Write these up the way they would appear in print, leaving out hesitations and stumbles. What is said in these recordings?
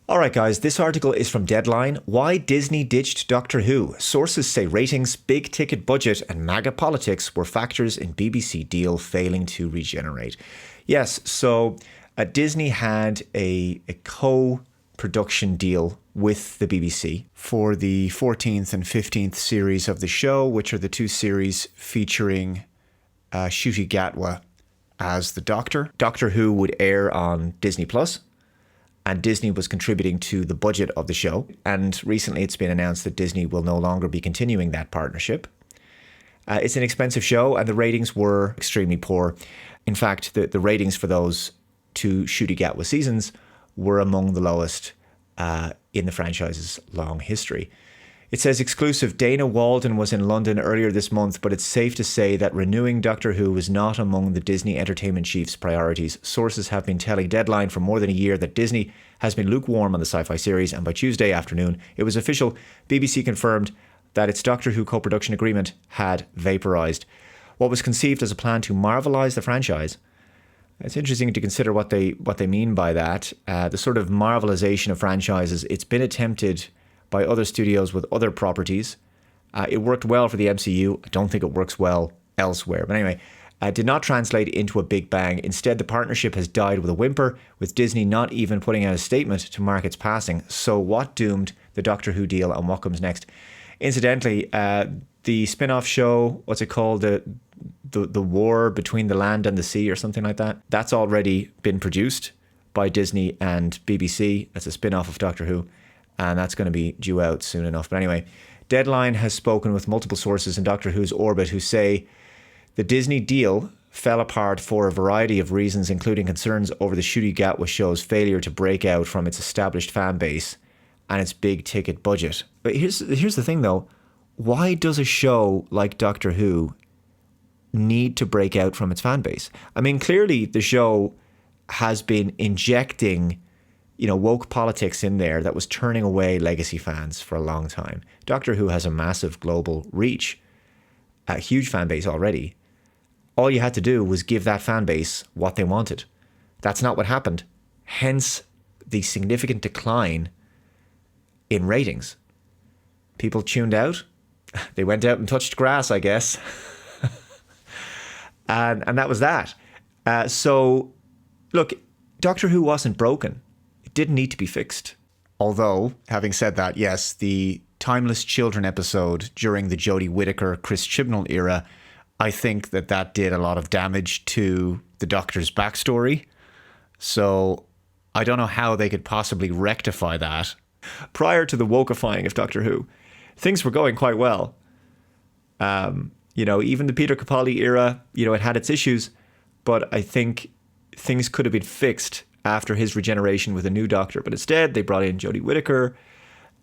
All right, guys, this article is from Deadline. Why Disney ditched Doctor Who. Sources say ratings, big ticket budget, and MAGA politics were factors in BBC deal failing to regenerate. Yes, so Disney had a co-production deal with the BBC for the 14th and 15th series of the show, which are the two series featuring Ncuti Gatwa as the Doctor. Doctor Who would air on Disney Plus, and Disney was contributing to the budget of the show. And recently it's been announced that Disney will no longer be continuing that partnership. It's an expensive show, and the ratings were extremely poor. In fact, the ratings for those two Ncuti Gatwa seasons were among the lowest in the franchise's long history. It says exclusive, Dana Walden was in London earlier this month, but it's safe to say that renewing Doctor Who was not among the Disney entertainment chief's priorities. Sources have been telling Deadline for more than a year that Disney has been lukewarm on the sci-fi series, and by Tuesday afternoon, it was official. BBC confirmed that its Doctor Who co-production agreement had vaporised. What was conceived as a plan to Marvelise the franchise. It's interesting to consider what they mean by that. The sort of Marvelization of franchises, it's been attempted by other studios with other properties. It worked well for the MCU. I don't think it works well elsewhere. But anyway, it did not translate into a big bang. Instead, the partnership has died with a whimper, with Disney not even putting out a statement to mark its passing. So what doomed the Doctor Who deal, and what comes next? Incidentally, the spin-off show, what's it called? The War Between the Land and the Sea or something like that. That's already been produced by Disney and BBC. That's a spin-off of Doctor Who. And that's going to be due out soon enough. But anyway, Deadline has spoken with multiple sources in Doctor Who's orbit who say the Disney deal fell apart for a variety of reasons, including concerns over the Ncuti Gatwa show's failure to break out from its established fan base and its big ticket budget. But here's the thing though. Why does a show like Doctor Who need to break out from its fan base? I mean, clearly the show has been injecting woke politics in there that was turning away legacy fans for a long time. Doctor Who has a massive global reach, a huge fan base already. All you had to do was give that fan base what they wanted. That's not what happened. Hence the significant decline in ratings. People tuned out. They went out and touched grass, I guess. and that was that. So, look, Doctor Who wasn't broken. Didn't need to be fixed. Although, having said that, yes, the Timeless Children episode during the Jodie Whittaker, Chris Chibnall era, I think that did a lot of damage to the Doctor's backstory. So I don't know how they could possibly rectify that. Prior to the wokeifying of Doctor Who, things were going quite well. Even the Peter Capaldi era, it had its issues, but I think things could have been fixed after his regeneration with a new Doctor. But instead, they brought in Jodie Whittaker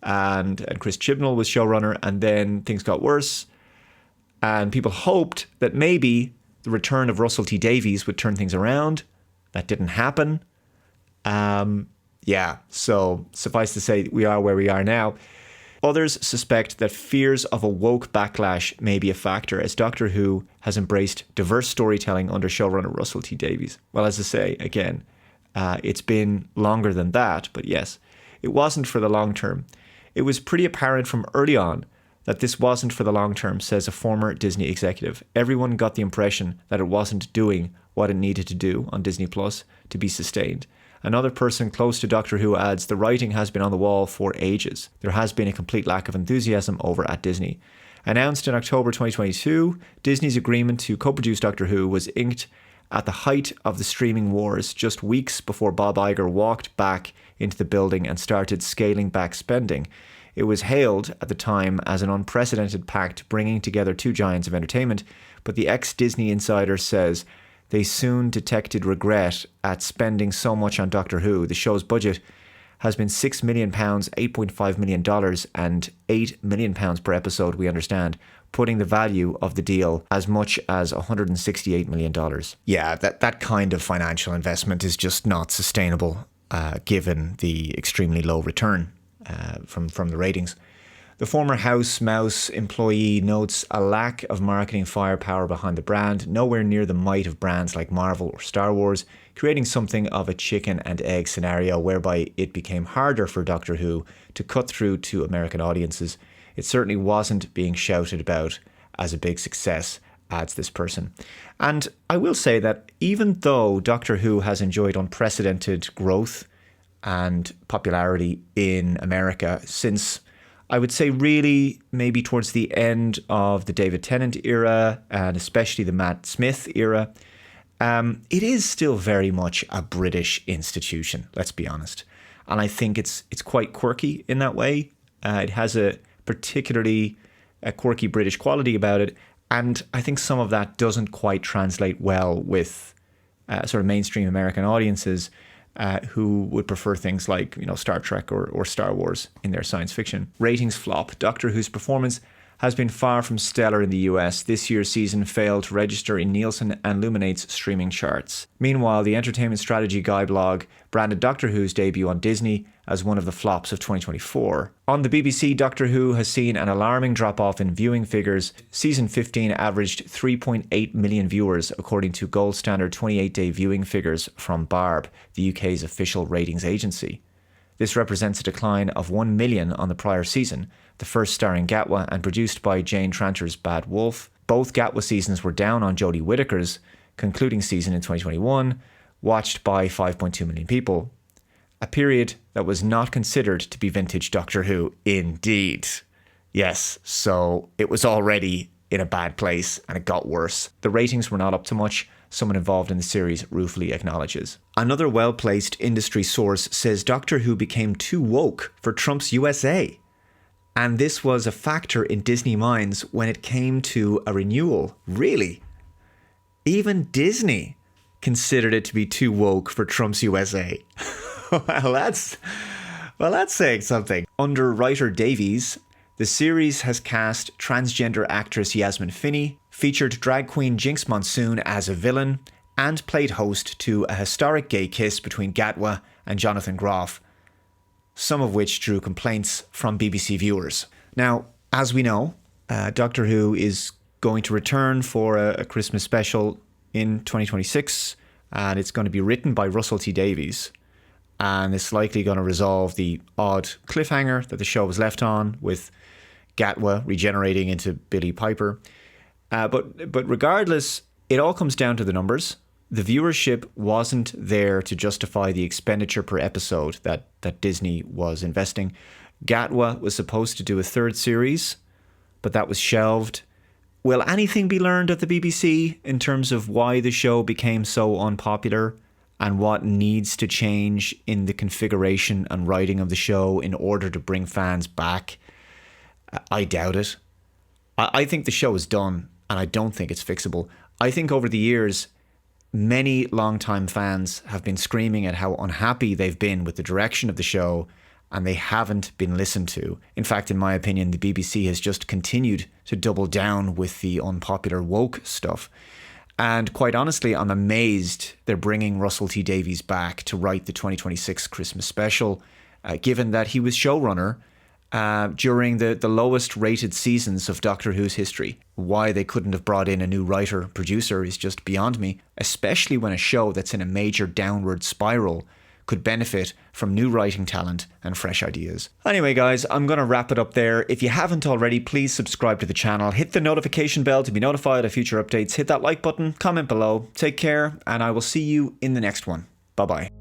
and Chris Chibnall was showrunner, and then things got worse. And people hoped that maybe the return of Russell T Davies would turn things around. That didn't happen. So suffice to say, we are where we are now. Others suspect that fears of a woke backlash may be a factor, as Doctor Who has embraced diverse storytelling under showrunner Russell T Davies. Well, as I say, again, it's been longer than that, but yes, it wasn't for the long term. It was pretty apparent from early on that this wasn't for the long term, says a former Disney executive. Everyone got the impression that it wasn't doing what it needed to do on Disney Plus to be sustained. Another person close to Doctor Who adds, the writing has been on the wall for ages. There has been a complete lack of enthusiasm over at Disney. Announced in October 2022, Disney's agreement to co-produce Doctor Who was inked at the height of the streaming wars, just weeks before Bob Iger walked back into the building and started scaling back spending. It was hailed at the time as an unprecedented pact bringing together two giants of entertainment, but the ex-Disney insider says they soon detected regret at spending so much on Doctor Who. The show's budget has been £6 million, $8.5 million, and £8 million per episode, we understand, putting the value of the deal as much as $168 million. Yeah, that kind of financial investment is just not sustainable given the extremely low return from the ratings. The former House Mouse employee notes a lack of marketing firepower behind the brand, nowhere near the might of brands like Marvel or Star Wars, creating something of a chicken and egg scenario whereby it became harder for Doctor Who to cut through to American audiences. It certainly wasn't being shouted about as a big success, adds this person. And I will say that even though Doctor Who has enjoyed unprecedented growth and popularity in America since, I would say, really maybe towards the end of the David Tennant era and especially the Matt Smith era, it is still very much a British institution, let's be honest. And I think it's quite quirky in that way. It has a particularly quirky British quality about it. And I think some of that doesn't quite translate well with sort of mainstream American audiences who would prefer things like, Star Trek or Star Wars in their science fiction. Ratings flop. Doctor Who's performance has been far from stellar in the US. This year's season failed to register in Nielsen and Luminate's streaming charts. Meanwhile, the entertainment strategy guy blog branded Doctor Who's debut on Disney as one of the flops of 2024. On the BBC, Doctor Who has seen an alarming drop-off in viewing figures. Season 15 averaged 3.8 million viewers, according to gold standard 28-day viewing figures from Barb, the UK's official ratings agency. This represents a decline of 1 million on the prior season, the first starring Gatwa and produced by Jane Tranter's Bad Wolf. Both Gatwa seasons were down on Jodie Whittaker's concluding season in 2021, watched by 5.2 million people. A period that was not considered to be vintage Doctor Who, indeed. Yes, so it was already in a bad place and it got worse. The ratings were not up to much, someone involved in the series ruefully acknowledges. Another well-placed industry source says Doctor Who became too woke for Trump's USA. And this was a factor in Disney minds when it came to a renewal. Really? Even Disney considered it to be too woke for Trump's USA. Well, that's saying something. Under writer Davies, the series has cast transgender actress Yasmin Finney, featured drag queen Jinx Monsoon as a villain, and played host to a historic gay kiss between Gatwa and Jonathan Groff, some of which drew complaints from BBC viewers. Now, as we know, Doctor Who is going to return for a Christmas special in 2026, and it's going to be written by Russell T Davies. And it's likely going to resolve the odd cliffhanger that the show was left on, with Gatwa regenerating into Billie Piper. But regardless, it all comes down to the numbers. The viewership wasn't there to justify the expenditure per episode that Disney was investing. Gatwa was supposed to do a third series, but that was shelved. Will anything be learned at the BBC in terms of why the show became so unpopular and what needs to change in the configuration and writing of the show in order to bring fans back? I doubt it. I think the show is done, and I don't think it's fixable. I think over the years, many longtime fans have been screaming at how unhappy they've been with the direction of the show, and they haven't been listened to. In fact, in my opinion, the BBC has just continued to double down with the unpopular woke stuff. And quite honestly, I'm amazed they're bringing Russell T Davies back to write the 2026 Christmas special, given that he was showrunner during the lowest rated seasons of Doctor Who's history. Why they couldn't have brought in a new writer-producer is just beyond me, especially when a show that's in a major downward spiral could benefit from new writing talent and fresh ideas. Anyway, guys, I'm going to wrap it up there. If you haven't already, please subscribe to the channel. Hit the notification bell to be notified of future updates. Hit that like button, comment below. Take care, and I will see you in the next one. Bye-bye.